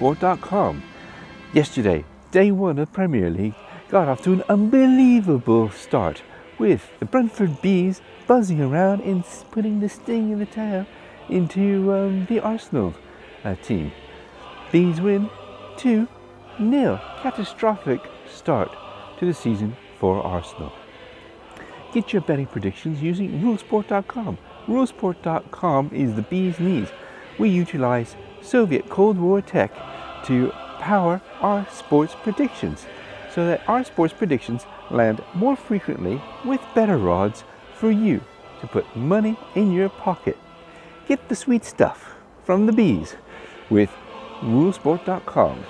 rulesport.com. Yesterday, day one of Premier League got off to an unbelievable start with the Brentford Bees buzzing around and putting the sting in the tail into the Arsenal team. Bees win 2-0. Catastrophic start to the season for Arsenal. Get your betting predictions using rulesport.com. Rulesport.com is the bee's knees. We utilize Soviet Cold War tech to power our sports predictions so that our sports predictions land more frequently with better odds for you to put money in your pocket. Get the sweet stuff from the bees with rulesport.com.